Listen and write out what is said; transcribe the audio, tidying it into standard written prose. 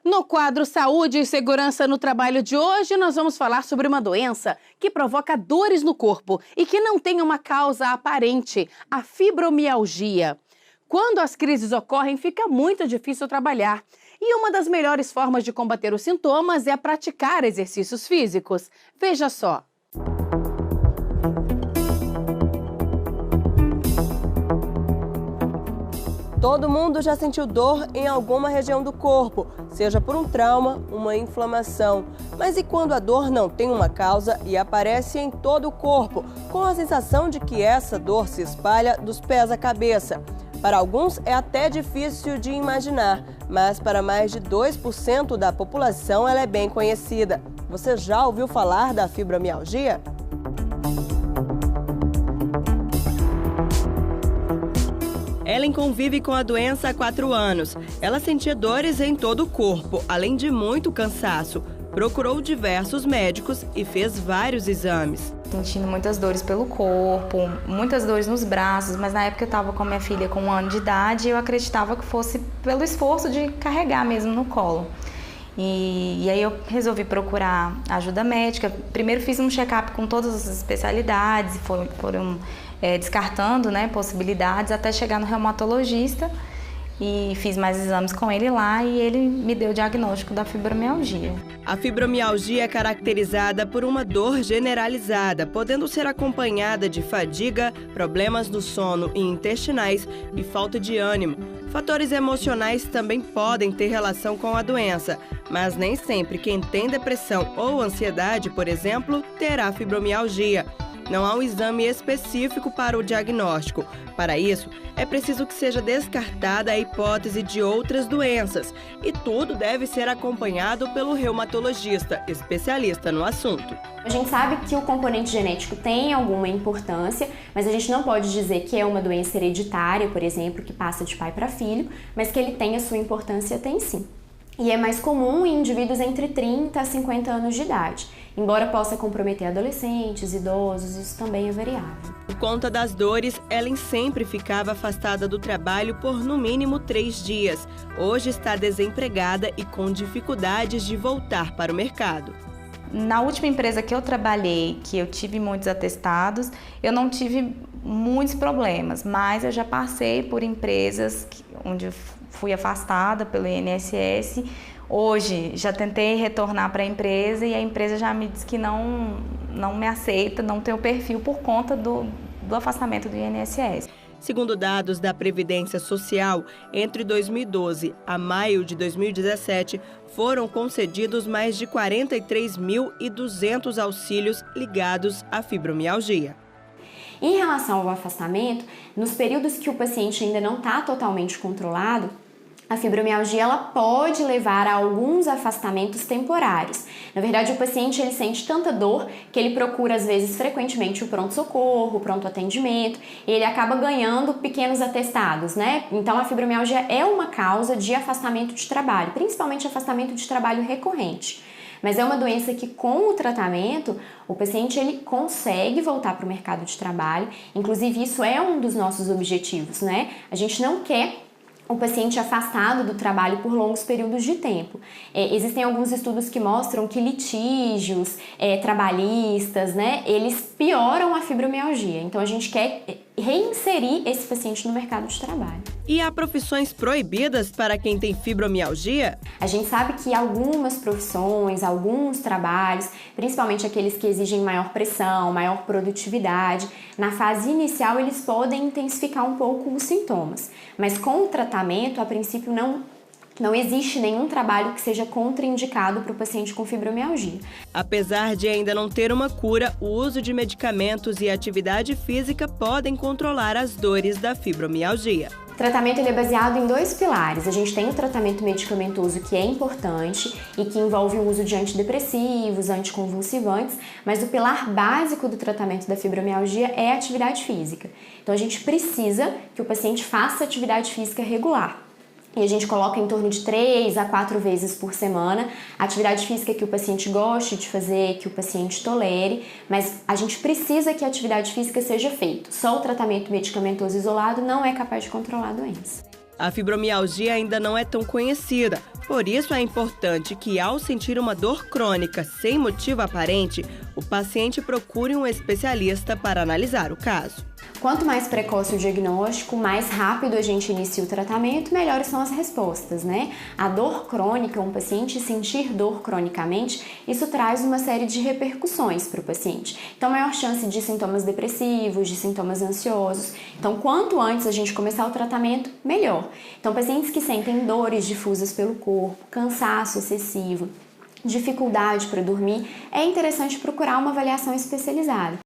No quadro Saúde e Segurança no Trabalho de hoje, nós vamos falar sobre uma doença que provoca dores no corpo e que não tem uma causa aparente, a fibromialgia. Quando as crises ocorrem, fica muito difícil trabalhar. E uma das melhores formas de combater os sintomas é praticar exercícios físicos. Veja só. Todo mundo já sentiu dor em alguma região do corpo, seja por um trauma, uma inflamação. Mas e quando a dor não tem uma causa e aparece em todo o corpo, com a sensação de que essa dor se espalha dos pés à cabeça? Para alguns é até difícil de imaginar, mas para mais de 2% da população ela é bem conhecida. Você já ouviu falar da fibromialgia? Ellen convive com a doença há 4 anos. Ela sentia dores em todo o corpo, além de muito cansaço. Procurou diversos médicos e fez vários exames. Sentindo muitas dores pelo corpo, muitas dores nos braços, mas na época eu estava com a minha filha com 1 ano de idade e eu acreditava que fosse pelo esforço de carregar mesmo no colo. E aí eu resolvi procurar ajuda médica. Primeiro fiz um check-up com todas as especialidades, foram descartando, né, possibilidades até chegar no reumatologista e fiz mais exames com ele lá e ele me deu o diagnóstico da fibromialgia. A fibromialgia é caracterizada por uma dor generalizada, podendo ser acompanhada de fadiga, problemas do sono e intestinais e falta de ânimo. Fatores emocionais também podem ter relação com a doença, mas nem sempre quem tem depressão ou ansiedade, por exemplo, terá fibromialgia. Não há um exame específico para o diagnóstico. Para isso, é preciso que seja descartada a hipótese de outras doenças. E tudo deve ser acompanhado pelo reumatologista, especialista no assunto. A gente sabe que o componente genético tem alguma importância, mas a gente não pode dizer que é uma doença hereditária, por exemplo, que passa de pai para filho, mas que ele tem a sua importância, tem sim. E é mais comum em indivíduos entre 30 a 50 anos de idade. Embora possa comprometer adolescentes, idosos, isso também é variável. Por conta das dores, Ellen sempre ficava afastada do trabalho por no mínimo 3 dias. Hoje está desempregada e com dificuldades de voltar para o mercado. Na última empresa que eu trabalhei, que eu tive muitos atestados, eu não tive muitos problemas, mas eu já passei por empresas onde eu fui afastada pelo INSS. Hoje já tentei retornar para a empresa e a empresa já me diz que não me aceita, não tem o perfil por conta do afastamento do INSS. Segundo dados da Previdência Social, entre 2012 a maio de 2017, foram concedidos mais de 43.200 auxílios ligados à fibromialgia. Em relação ao afastamento, nos períodos que o paciente ainda não está totalmente controlado, a fibromialgia ela pode levar a alguns afastamentos temporários. Na verdade, o paciente ele sente tanta dor que ele procura, às vezes, frequentemente o pronto-socorro, o pronto-atendimento, e ele acaba ganhando pequenos atestados, né? Então, a fibromialgia é uma causa de afastamento de trabalho, principalmente afastamento de trabalho recorrente. Mas é uma doença que, com o tratamento, o paciente ele consegue voltar para o mercado de trabalho. Inclusive, isso é um dos nossos objetivos, né? A gente não quer o paciente afastado do trabalho por longos períodos de tempo. Existem alguns estudos que mostram que litígios trabalhistas, né, eles pioram a fibromialgia. Então, a gente quer reinserir esse paciente no mercado de trabalho. E há profissões proibidas para quem tem fibromialgia? A gente sabe que algumas profissões, alguns trabalhos, principalmente aqueles que exigem maior pressão, maior produtividade, na fase inicial eles podem intensificar um pouco os sintomas. Mas com o tratamento, a princípio, não existe nenhum trabalho que seja contraindicado para o paciente com fibromialgia. Apesar de ainda não ter uma cura, o uso de medicamentos e atividade física podem controlar as dores da fibromialgia. O tratamento ele é baseado em 2 pilares. A gente tem o tratamento medicamentoso, que é importante e que envolve o uso de antidepressivos, anticonvulsivantes, mas o pilar básico do tratamento da fibromialgia é a atividade física. Então a gente precisa que o paciente faça atividade física regular. E a gente coloca em torno de 3 a 4 vezes por semana, atividade física que o paciente goste de fazer, que o paciente tolere, mas a gente precisa que a atividade física seja feita. Só o tratamento medicamentoso isolado não é capaz de controlar a doença. A fibromialgia ainda não é tão conhecida, por isso é importante que, ao sentir uma dor crônica sem motivo aparente, o paciente procure um especialista para analisar o caso. Quanto mais precoce o diagnóstico, mais rápido a gente inicia o tratamento, melhores são as respostas, né? A dor crônica, um paciente sentir dor cronicamente, isso traz uma série de repercussões para o paciente. Então, maior chance de sintomas depressivos, de sintomas ansiosos. Então, quanto antes a gente começar o tratamento, melhor. Então, pacientes que sentem dores difusas pelo corpo, cansaço excessivo, dificuldade para dormir, é interessante procurar uma avaliação especializada.